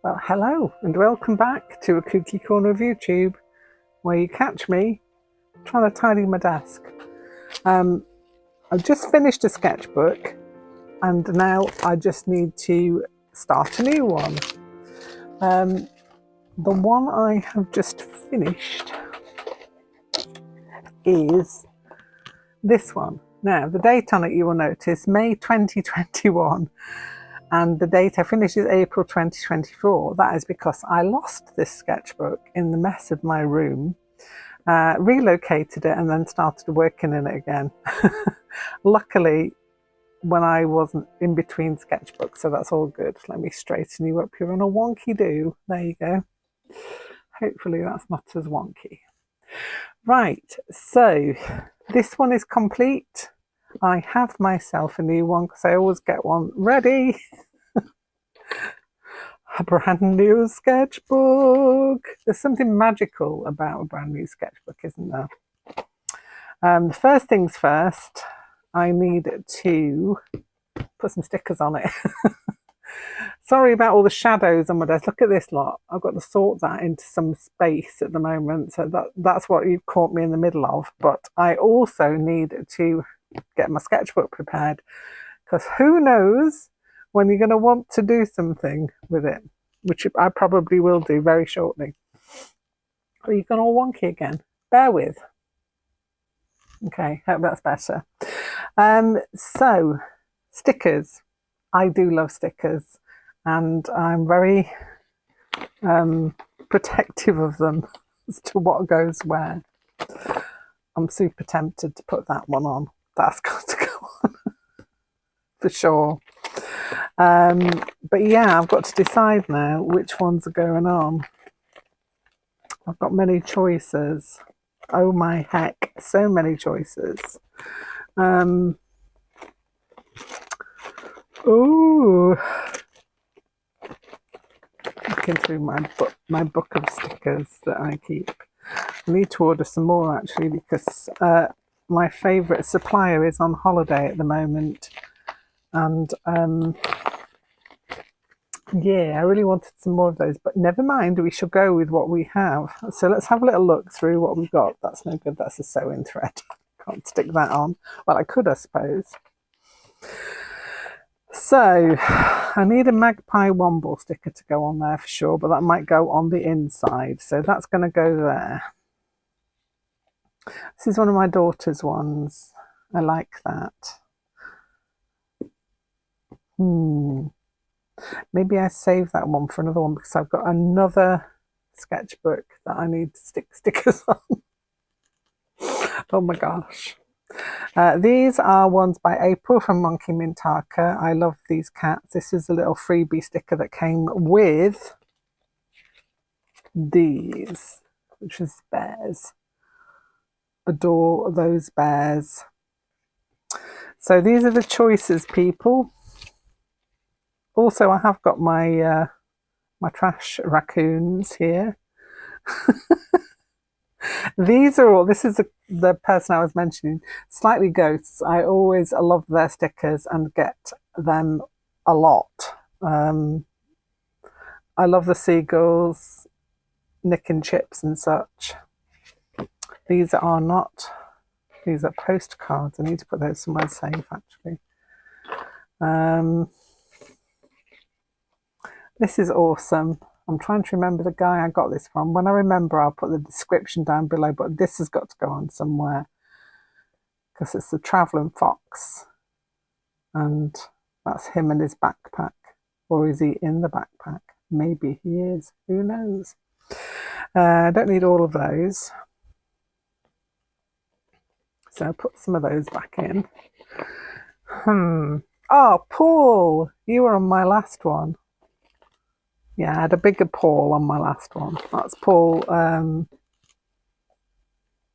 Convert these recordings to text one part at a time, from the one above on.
Well, hello and welcome back to a Kooky corner of YouTube, where you catch me trying to tidy my desk. I've just finished a sketchbook and now I just need to start a new one. The one I have just finished is this one. Now, the date on it, you will notice, May 2021. And the date I finished is April 2024. That is because I lost this sketchbook in the mess of my room, relocated it and then started working in it again. Luckily, when I wasn't in between sketchbooks, so that's all good. Let me straighten you up. You're on a wonky do. There you go. Hopefully that's not as wonky. Right, so this one is complete. I have myself a new one because I always get one ready. A brand new sketchbook. There's something magical about a brand new sketchbook, isn't there? First things first, I need to put some stickers on it. Sorry about all the shadows on my desk. Look at this lot. I've got to sort that into some space at the moment. So that's what you've caught me in the middle of. But I also need to get my sketchbook prepared, because who knows when you're going to want to do something with it, which I probably will do very shortly. Are you gone all wonky again? Bear with. Okay, hope that's better. So, stickers. I do love stickers, and I'm very protective of them as to what goes where. I'm super tempted to put that one on. That's got to go on for sure. But yeah, I've got to decide now which ones are going on. I've got many choices. Oh my heck, so many choices. Ooh, looking through my book of stickers that I keep. I need to order some more actually, because my favourite supplier is on holiday at the moment, and yeah, I really wanted some more of those, but never mind, we shall go with what we have. So let's have a little look through what we've got. That's no good, that's a sewing thread. Can't stick that on. Well, I could, I suppose. So I need a magpie womble sticker to go on there for sure, but that might go on the inside. So that's going to go there. This is one of my daughter's ones. I like that. Maybe I save that one for another one, because I've got another sketchbook that I need to stick stickers on. Oh my gosh. These are ones by April from Monkey Mintaka. I love these cats. This is a little freebie sticker that came with these, which is bears. Adore those bears. So these are the choices, people. Also, I have got my my trash raccoons here. These are all, this is the person I was mentioning, Slightly Ghosts. I always love their stickers and get them a lot. I love the seagulls, Nick and Chips and such. These are not, these are postcards. I need to put those somewhere safe actually. This is awesome. I'm trying to remember the guy I got this from. When I remember, I'll put the description down below, but this has got to go on somewhere, because it's the Travelling Fox, and that's him and his backpack. Or is he in the backpack? Maybe he is. Who knows? I don't need all of those, so I'll put some of those back in. Oh, Paul, you were on my last one. Yeah, I had a bigger Paul on my last one. That's Paul.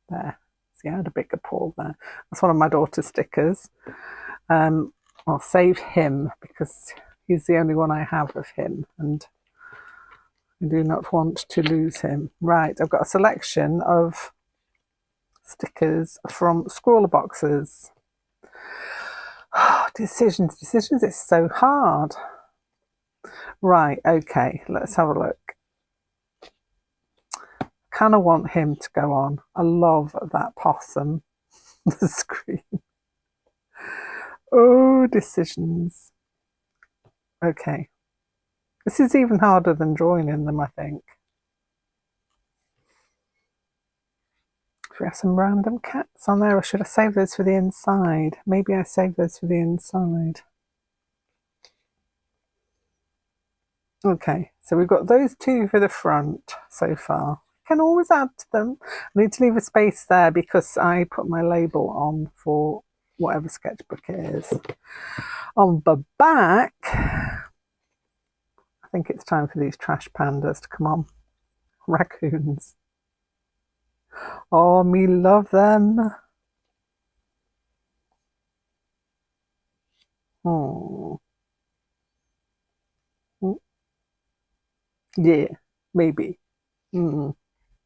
There. See, I had a bigger Paul there. That's one of my daughter's stickers. I'll save him because he's the only one I have of him, and I do not want to lose him. Right, I've got a selection of stickers from Scrawler Boxes. Decisions, it's so hard. Right, okay, let's have a look. Kind of want him to go on. I love that possum. The screen. Oh, decisions. Okay. This is even harder than drawing in them, I think. Should we have some random cats on there, or should I save those for the inside? Maybe I save those for the inside. Okay, so we've got those two for the front so far. Can always add to them. I need to leave a space there because I put my label on for whatever sketchbook it is. On the back, I think it's time for these trash pandas to come on. Raccoons. Oh, me love them. Oh. Yeah, maybe.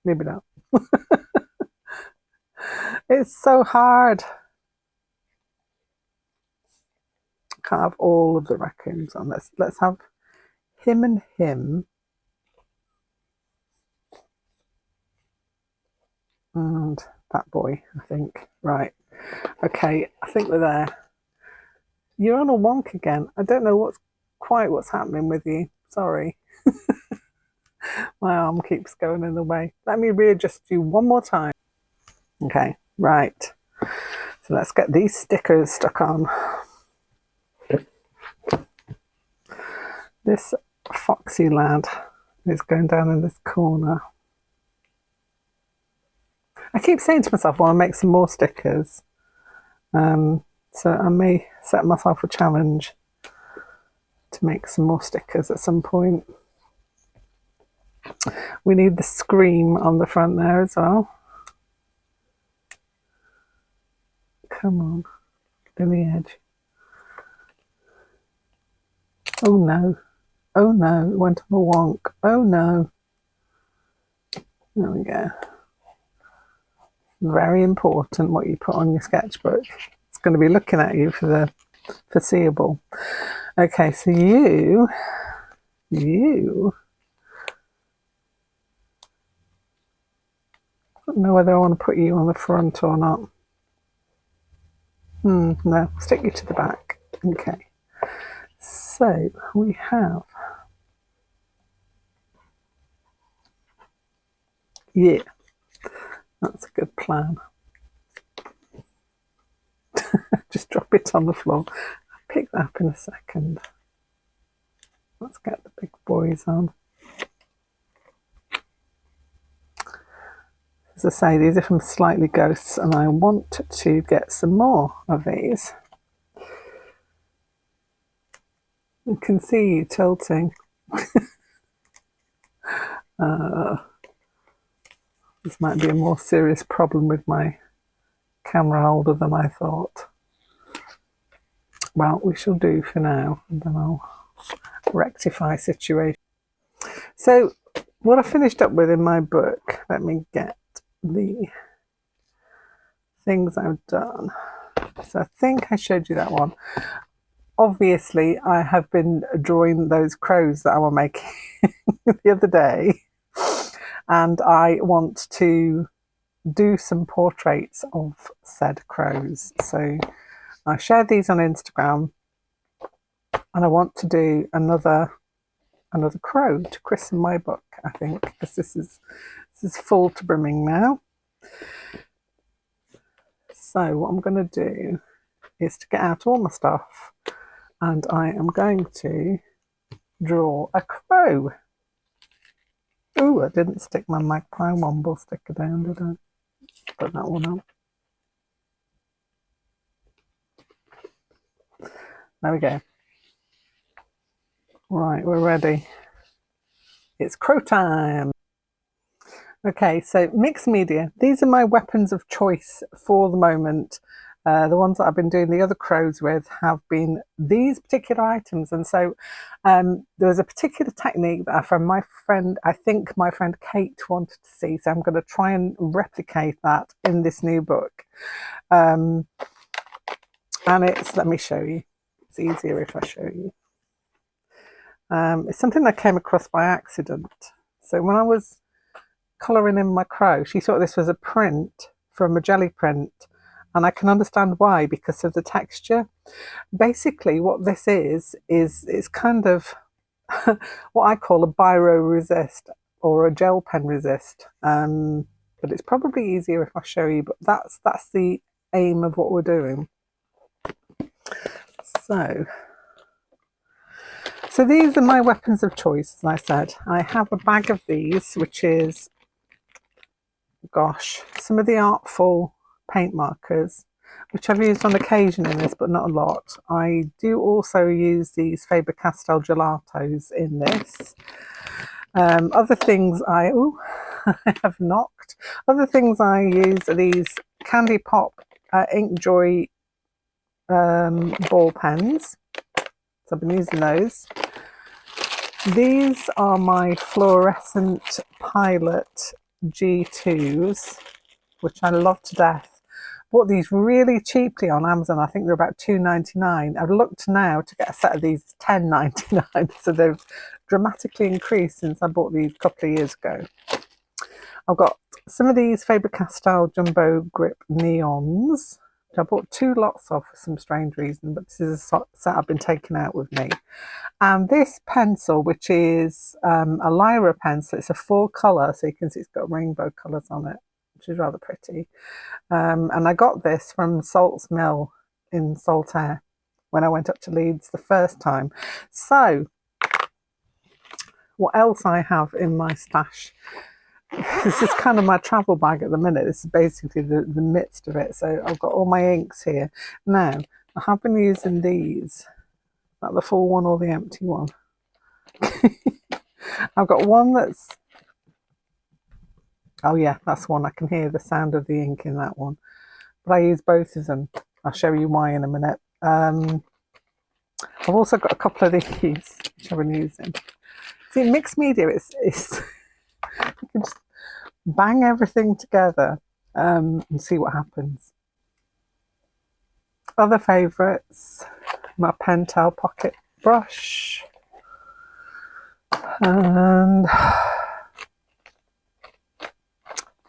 Maybe not. It's so hard. Can't have all of the raccoons on this. Let's have him and him. And that boy, I think. Right. Okay, I think we're there. You're on a wonk again. I don't know what's happening with you. Sorry. My arm keeps going in the way. Let me readjust you one more time. Okay, right. So let's get these stickers stuck on. This foxy lad is going down in this corner. I keep saying to myself, I want to make some more stickers. So I may set myself a challenge to make some more stickers at some point. We need the scream on the front there as well. Come on, to the edge. Oh no. Oh no, it went on a wonk. Oh no. There we go. Very important what you put on your sketchbook. It's going to be looking at you for the foreseeable. Okay, so you I don't know whether I want to put you on the front or not. No, stick you to the back. Okay. So we have, yeah, that's a good plan. Just drop it on the floor. I'll pick that up in a second. Let's get the big boys on. As I say, these are from Slightly Ghosts, and I want to get some more of these. You can see you tilting. This might be a more serious problem with my camera holder than I thought. Well, we shall do for now, and then I'll rectify situation. So what I finished up with in my book, let me get the things I've done. So I think I showed you that one. Obviously, I have been drawing those crows that I was making the other day, and I want to do some portraits of said crows. So I shared these on Instagram, and I want to do another crow to christen my book, I think, because this is full to brimming now. So what I'm going to do is to get out all my stuff, and I am going to draw a crow. Oh, I didn't stick my magpie womble sticker down, did I? Put that one on. There we go. Right, we're ready. It's crow time. Okay, so mixed media. These are my weapons of choice for the moment. The ones that I've been doing the other crows with have been these particular items. And so there was a particular technique that from my friend, I think my friend Kate wanted to see. So I'm going to try and replicate that in this new book. And it's, let me show you. It's easier if I show you. It's something I came across by accident. So when I was colouring in my crow, she thought this was a print from a jelly print, and I can understand why, because of the texture. Basically, what this is it's kind of what I call a biro resist or a gel pen resist. But it's probably easier if I show you. But that's the aim of what we're doing. So these are my weapons of choice. As I said, I have a bag of these, which is, gosh, some of the Artful paint markers, which I've used on occasion in this, but not a lot. I do also use these Faber-Castell gelatos in this. Other things I have knocked. Other things I use are these Candy Pop Ink Joy ball pens. So I've been using those. These are my fluorescent Pilot G2s, which I love to death. Bought these really cheaply on Amazon. I think they're about $2.99. I've looked now to get a set of these $10.99, so they've dramatically increased since I bought these a couple of years ago. I've got some of these Faber-Castell Jumbo Grip Neons, which I bought 2 lots of for some strange reason, but this is a set I've been taking out with me. And this pencil, which is a Lyra pencil, it's a full colour, so you can see it's got rainbow colours on it, which is rather pretty. And I got this from Salt's Mill in Saltaire when I went up to Leeds the first time. So, what else I have in my stash? This is kind of my travel bag at the minute. This is basically the midst of it. So I've got all my inks here. Now, I have been using these, like the full one or the empty one. I've got one that's, oh yeah, that's one. I can hear the sound of the ink in that one. But I use both of them. I'll show you why in a minute. I've also got a couple of these, which I've been using. See, mixed media is you can just bang everything together and see what happens. Other favourites, my Pentel pocket brush, and I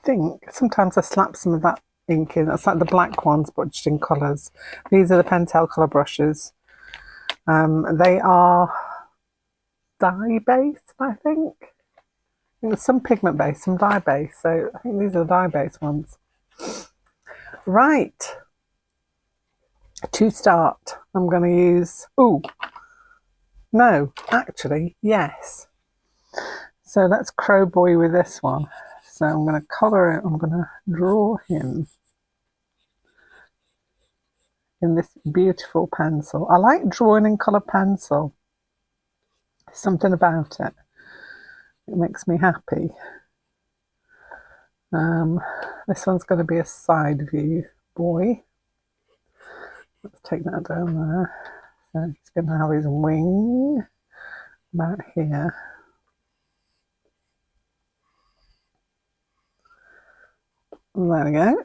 think sometimes I slap some of that ink in. That's like the black ones, but just in colours. These are the Pentel colour brushes. They are dye-based, I think. There's some pigment based, some dye based, so I think these are the dye based ones. Right, to start, I'm going to use, yes. So let's crowboy with this one. So I'm going to colour it, I'm going to draw him in this beautiful pencil. I like drawing in colour pencil. There's something about it. It makes me happy. This one's going to be a side view boy. Let's take that down there. So he's going to have his wing about here. There we go.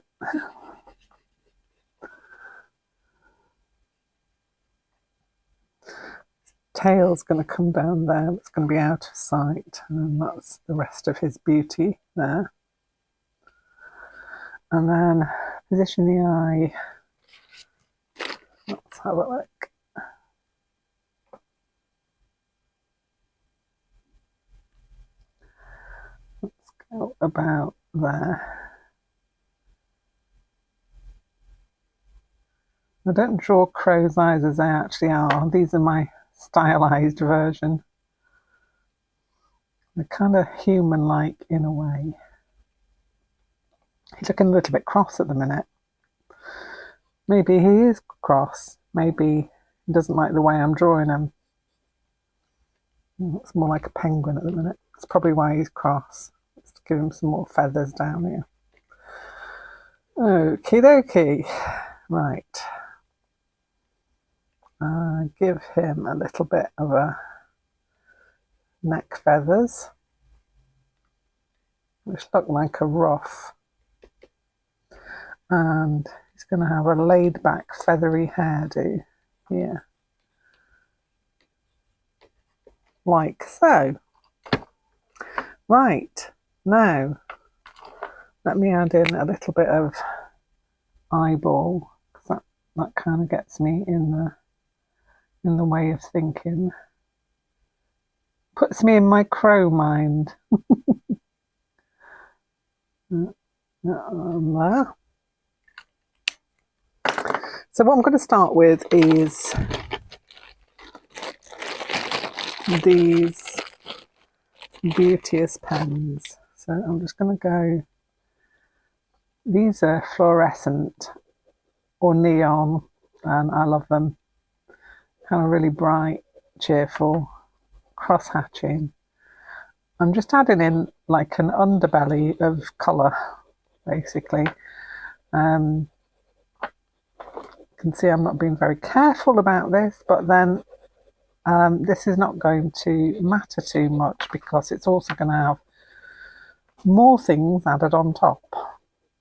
Tail's going to come down there. It's going to be out of sight, and that's the rest of his beauty there. And then position the eye. Let's have a look. Let's go about there. I don't draw crow's eyes as they actually are. These are my stylized version. They're kind of human-like in a way. He's looking a little bit cross at the minute. Maybe he is cross. Maybe he doesn't like the way I'm drawing him. Looks more like a penguin at the minute. That's probably why he's cross. Let's give him some more feathers down here. Okie dokie. Right. Give him a little bit of a neck feathers, which look like a ruff. And he's going to have a laid back feathery hairdo here. like so. Right, now let me add in a little bit of eyeball, because that kind of gets me in the way of thinking. Puts me in my crow mind. There. So what I'm going to start with is these Beauteous pens. So I'm just going to go, these are fluorescent or neon, and I love them. Kind of really bright, cheerful, cross-hatching. I'm just adding in like an underbelly of colour, basically. You can see I'm not being very careful about this, but then this is not going to matter too much because it's also going to have more things added on top.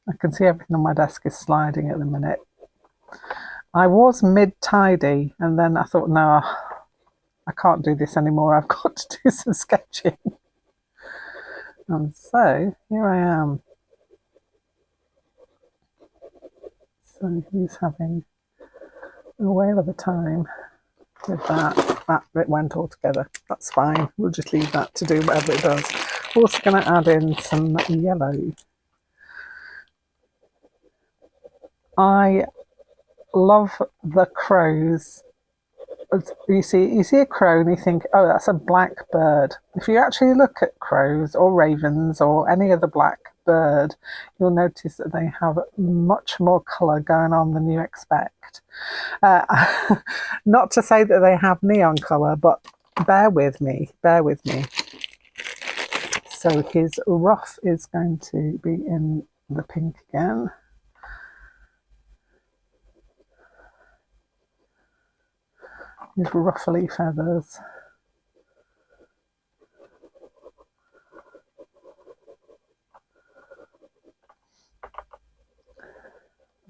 I can see everything on my desk is sliding at the minute. I was mid-tidy and then I thought, no, I can't do this anymore. I've got to do some sketching. And so here I am. So he's having a whale of a time with that. That bit went all together. That's fine. We'll just leave that to do whatever it does. Also going to add in some yellow. I love the crows. You see a crow and you think, oh, that's a black bird. If you actually look at crows or ravens or any other black bird, you'll notice that they have much more colour going on than you expect. Not to say that they have neon colour, but bear with me. So his ruff is going to be in the pink again. His ruffly feathers.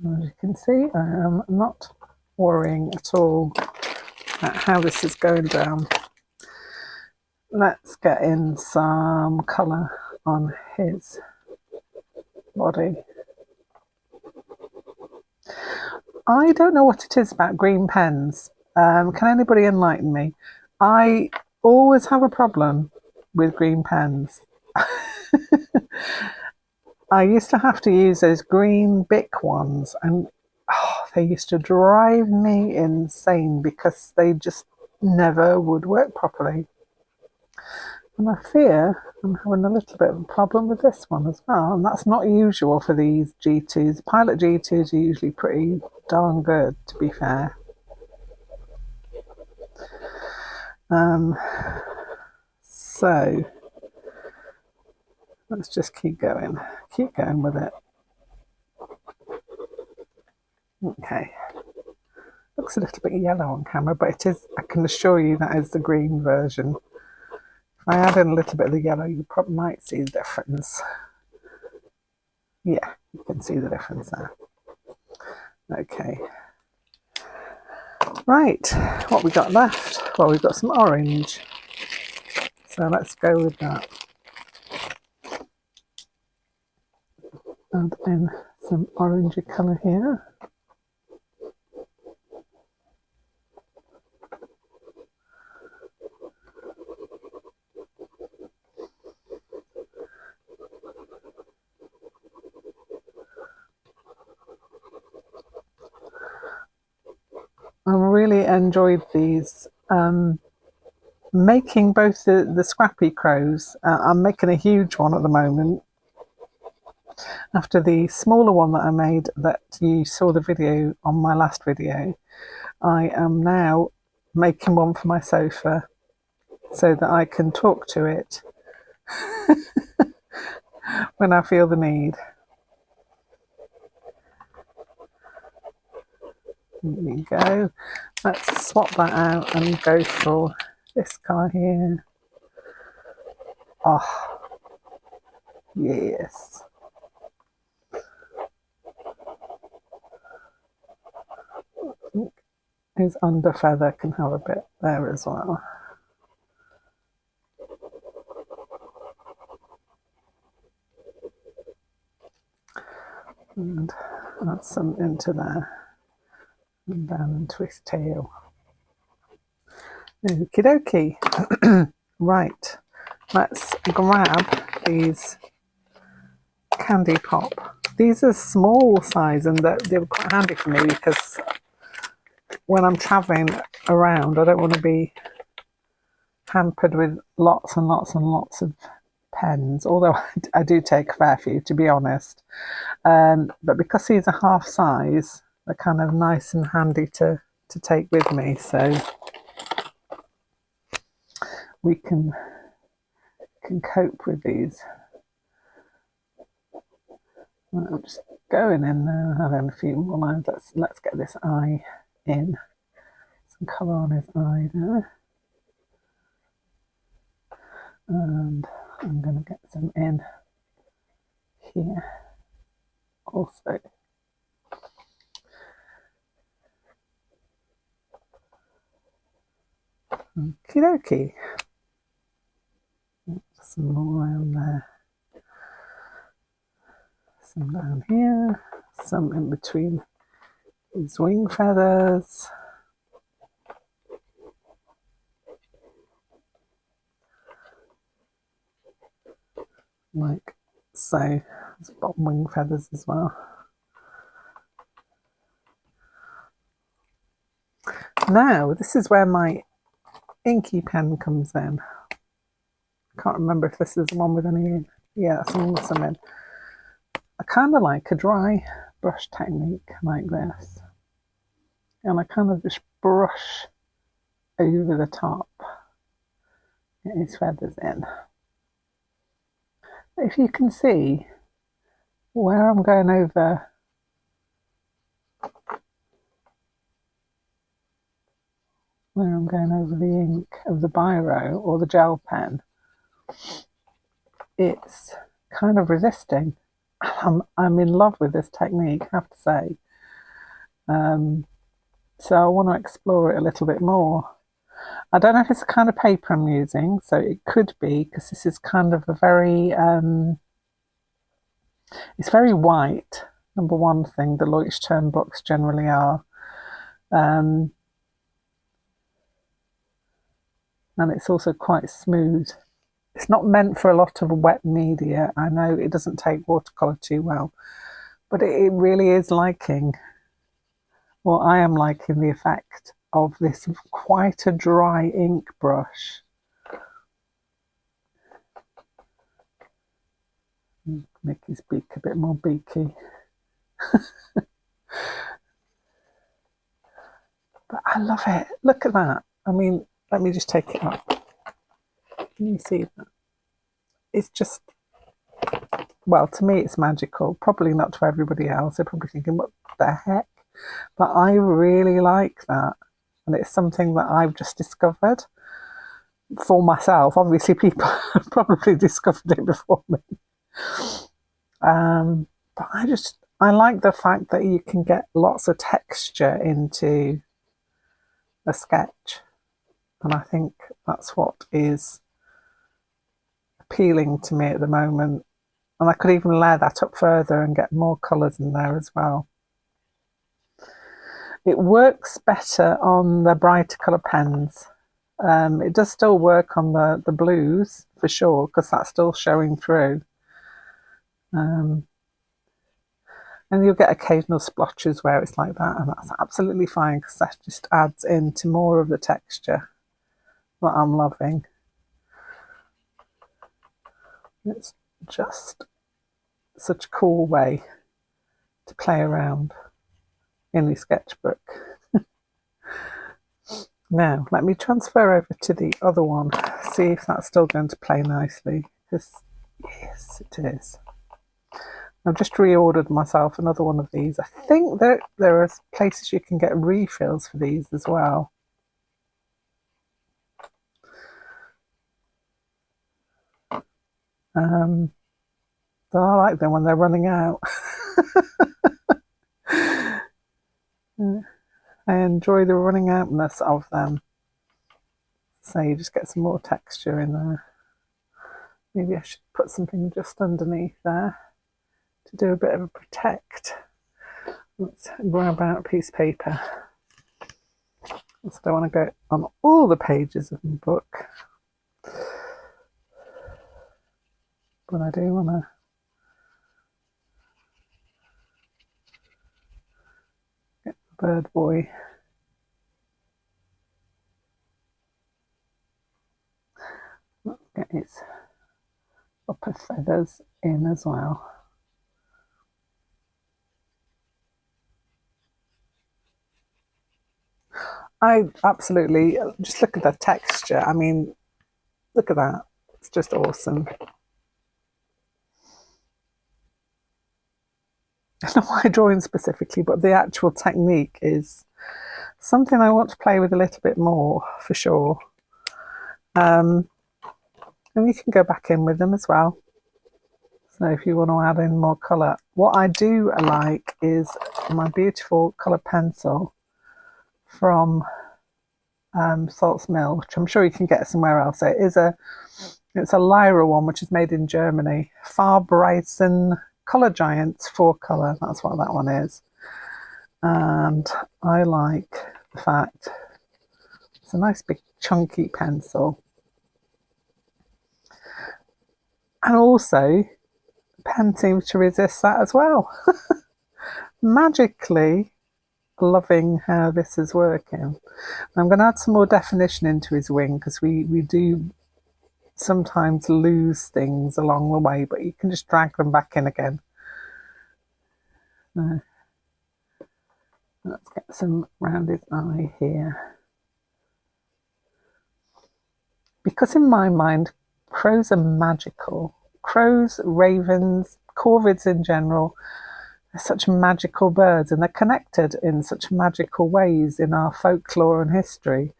As you can see, I am not worrying at all at how this is going down. Let's get in some colour on his body. I don't know what it is about green pens. Can anybody enlighten me? I always have a problem with green pens. I used to have to use those green Bic ones, and they used to drive me insane because they just never would work properly. And I fear I'm having a little bit of a problem with this one as well, and that's not usual for these G2s. Pilot G2s are usually pretty darn good, to be fair. So let's just keep going with it. Okay, looks a little bit yellow on camera, but it is, I can assure you, that is the green version. If I add in a little bit of the yellow, you probably might see the difference. Yeah, you can see the difference there. Okay. Right, what we got left? Well, we've got some orange. So let's go with that. Add in some orangey colour here. I really enjoyed these. Making both the scrappy crows. I'm making a huge one at the moment. After the smaller one that I made that you saw the video on my last video, I am now making one for my sofa so that I can talk to it when I feel the need. There you go. Let's swap that out and go for this guy here. Oh, yes. His under feather can have a bit there as well. and add some into there, and down into his tail. Okie dokie. Right, let's grab these candy pop. These are small size, and they were quite handy for me because when I'm traveling around, I don't want to be hampered with lots and lots and lots of pens, although I do take a fair few, to be honest. But because these are half size, they're kind of nice and handy to take with me, so we can cope with these. I'm just going in there, having a few more lines. Let's get this eye in. Some colour on his eye there. And I'm going to get some in here also. Okie dokie. Some more around there. Some down here. Some in between his wing feathers. Like so. There's bottom wing feathers as well. Now, this is where my inky pen comes in. I can't remember if this is the one with any in. Yeah, that's the one with some in. I kind of like a dry brush technique like this. And I kind of just brush over the top, get his feathers in. If you can see where I'm going over the ink of the biro or the gel pen, it's kind of resisting. I'm in love with this technique, I have to say. So I want to explore it a little bit more. I don't know if it's the kind of paper I'm using, so it could be, because this is kind of a very, it's very white, number one thing, the Leuchtturm books generally are. And it's also quite smooth. It's not meant for a lot of wet media. I know it doesn't take watercolour too well, but it really is liking, well, I am liking the effect of this quite a dry ink brush. Make his beak a bit more beaky. But I love it. Look at that. I mean, let me just take it up. Can you see that? It's just, well, to me it's magical. Probably not to everybody else. They're probably thinking, what the heck? But I really like that. And it's something that I've just discovered for myself. Obviously, people have probably discovered it before me. But I like the fact that you can get lots of texture into a sketch. And I think that's what is appealing to me at the moment. And I could even layer that up further and get more colours in there as well. It works better on the brighter colour pens. It does still work on the blues for sure, because that's still showing through. And you'll get occasional splotches where it's like that, and that's absolutely fine, because that just adds into more of the texture that I'm loving. It's just such a cool way to play around in the sketchbook. Now, let me transfer over to the other one, see if that's still going to play nicely, because yes, it is. I've just reordered myself another one of these. I think there are places you can get refills for these as well. So I like them when they're running out. I enjoy the running outness of them. So you just get some more texture in there. Maybe I should put something just underneath there. to do a bit of a protect. Let's grab out a piece of paper. So I don't want to go on all the pages of my book, but I do want to get the bird boy. Let's get his upper feathers in as well. I absolutely, just look at the texture. I mean, look at that. It's just awesome. I don't know why drawing specifically, but the actual technique is something I want to play with a little bit more, for sure. And you can go back in with them as well. So if you want to add in more colour. What I do like is my beautiful colour pencil from Salt's Mill, which I'm sure you can get somewhere else. It's a Lyra one, which is made in Germany. Farbreisen Colour Giants 4-colour. That's what that one is. And I like the fact it's a nice big chunky pencil. And also, the pen seems to resist that as well. Magically loving how this is working. I'm going to add some more definition into his wing, because we do sometimes lose things along the way, but you can just drag them back in again. Let's get some round his eye here. Because in my mind, crows are magical. Crows, ravens, corvids in general, they're such magical birds, and they're connected in such magical ways in our folklore and history.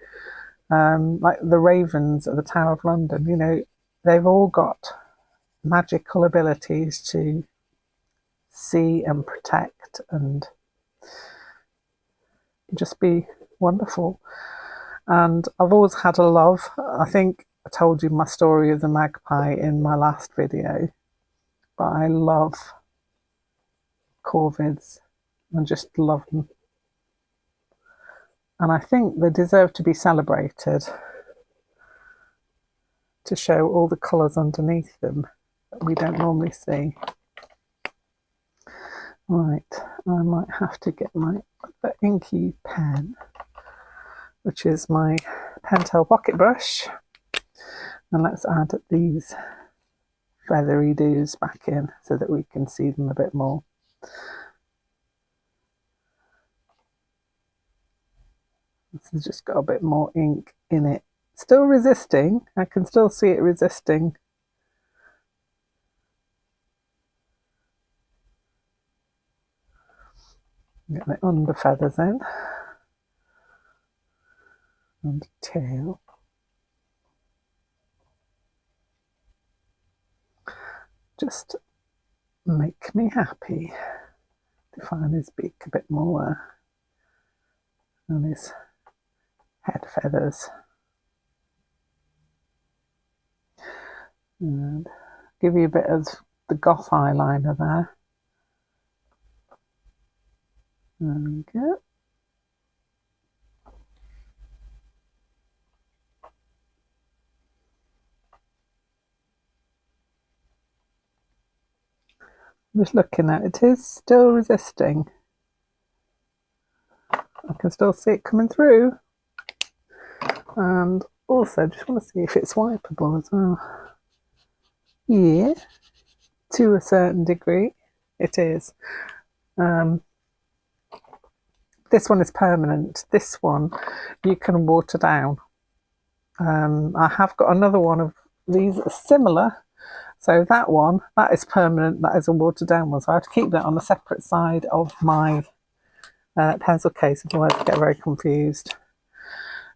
Like the ravens at the Tower of London, you know, they've all got magical abilities to see and protect and just be wonderful. And I've always had a love. I think I told you my story of the magpie in my last video, but I love corvids. I just love them. And I think they deserve to be celebrated, to show all the colours underneath them that we don't normally see. Right, I might have to get my inky pen, which is my Pentel pocket brush, and let's add these feathery doos back in so that we can see them a bit more. This has just got a bit more ink in it. Still resisting, I can still see it resisting. Get the under feathers in, and tail. Just make me happy. Define his beak a bit more, and his head feathers. And give you a bit of the goth eyeliner there. There we go. Just looking at it, it is still resisting. I can still see it coming through. And also just want to see if it's wipeable as well. Yeah, to a certain degree it is. This one is permanent. This one you can water down. I have got another one of these similar. So that one, that is permanent, that is a watered down one. So I have to keep that on a separate side of my pencil case, otherwise I get very confused.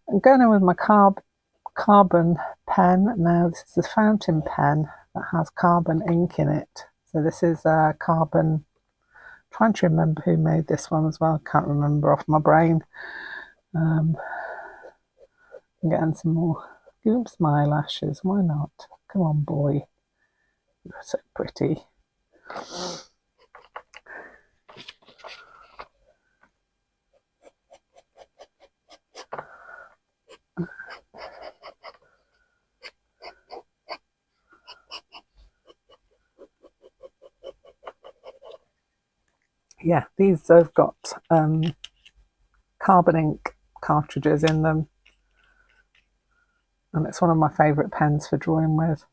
I'm going in with my carbon pen. Now this is a fountain pen that has carbon ink in it. So this is carbon, I'm trying to remember who made this one as well, can't remember off my brain. I'm getting some more, give him some eyelashes, why not? Come on boy, you're so pretty. yeah, these have got carbon ink cartridges in them, and it's one of my favourite pens for drawing with.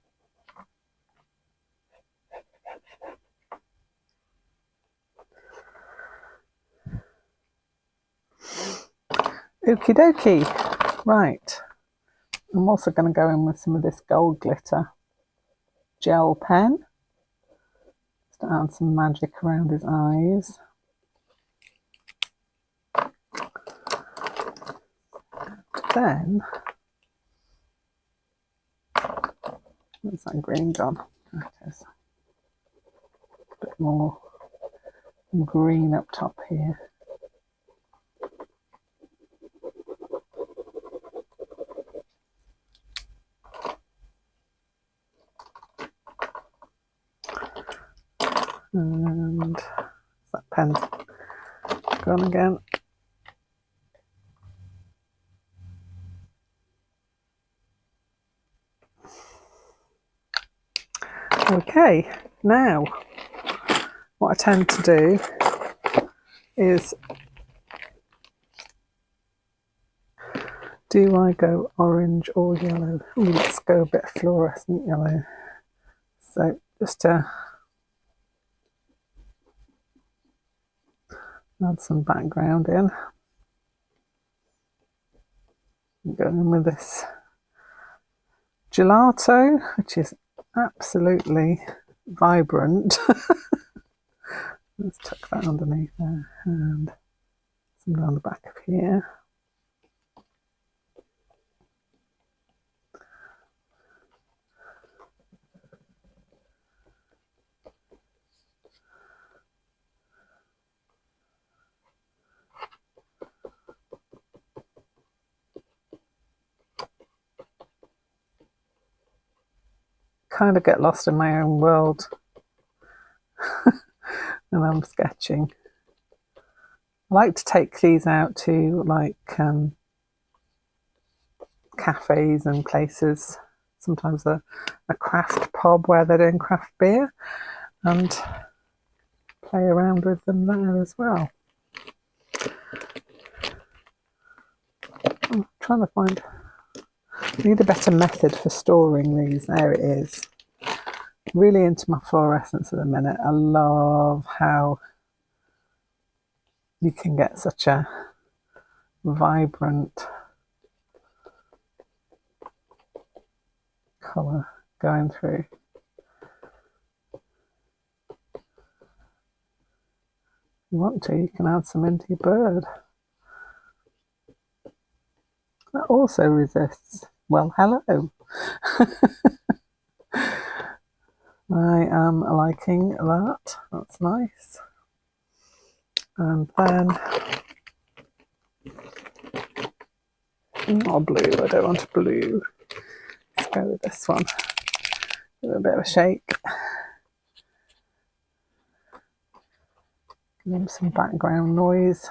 Okie dokie. Right, I'm also going to go in with some of this gold glitter gel pen just to add some magic around his eyes. Then, where's that green gone? There it is. A bit more green up top here. And that pen's gone again. Okay, now what I tend to do is, do I go orange or yellow? Ooh, let's go a bit fluorescent yellow. So just to add some background in, I'm going with this gelato, which is absolutely vibrant. Let's tuck that underneath there and some down the back of here. Kind of get lost in my own world when I'm sketching. I like to take these out to like cafes and places, sometimes a craft pub where they're doing craft beer, and play around with them there as well. I'm trying to find, I need a better method for storing these. There it is. Really into my fluorescence at the minute. I love how you can get such a vibrant colour going through. If you want to, you can add some into your bird. That also resists. Well, hello. I am liking that. That's nice. And then, not a blue, I don't want a blue. Let's go with this one. Give it a bit of a shake. Give him some background noise.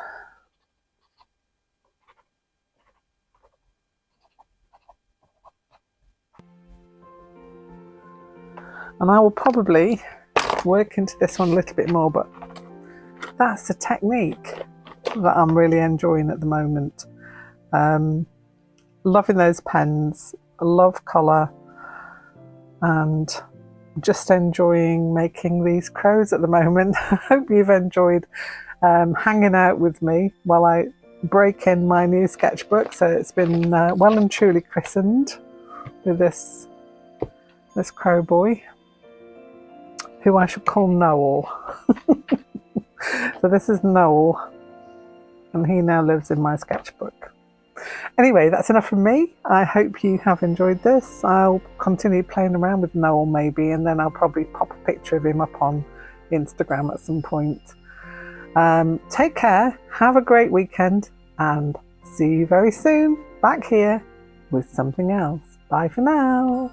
And I will probably work into this one a little bit more, but that's the technique that I'm really enjoying at the moment. Loving those pens, love colour, and just enjoying making these crows at the moment. I hope you've enjoyed hanging out with me while I break in my new sketchbook. So it's been well and truly christened with this crow boy, who I should call Noel. So this is Noel, and he now lives in my sketchbook. Anyway, that's enough from me. I hope you have enjoyed this. I'll continue playing around with Noel maybe, and then I'll probably pop a picture of him up on Instagram at some point. Take care, have a great weekend, and see you very soon back here with something else. Bye for now.